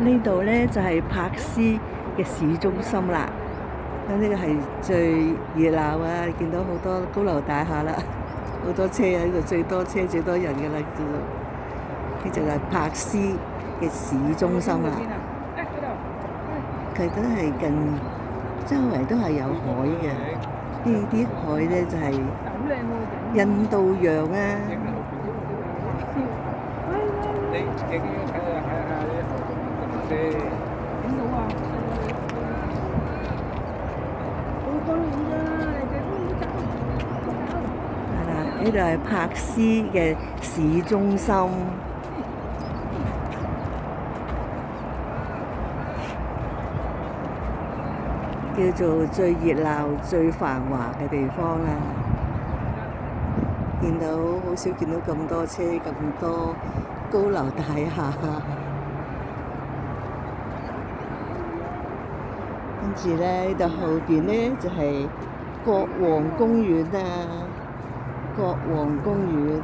呢度咧就係柏斯嘅市中心啦。咁呢個係最熱鬧啊！見到好多高樓大廈啦，好多車啊！呢度最多車最多人㗎啦，叫做呢就係柏斯嘅市中心啦。佢都係近周圍都係有海嘅，呢啲海咧就係印度洋啊。係啦，呢度係柏斯嘅市中心，叫做最熱鬧、最繁華嘅地方啦。見到好少見到咁多車、咁多高樓大廈。跟住咧，呢度後邊咧就係國王公園啊，國王公園。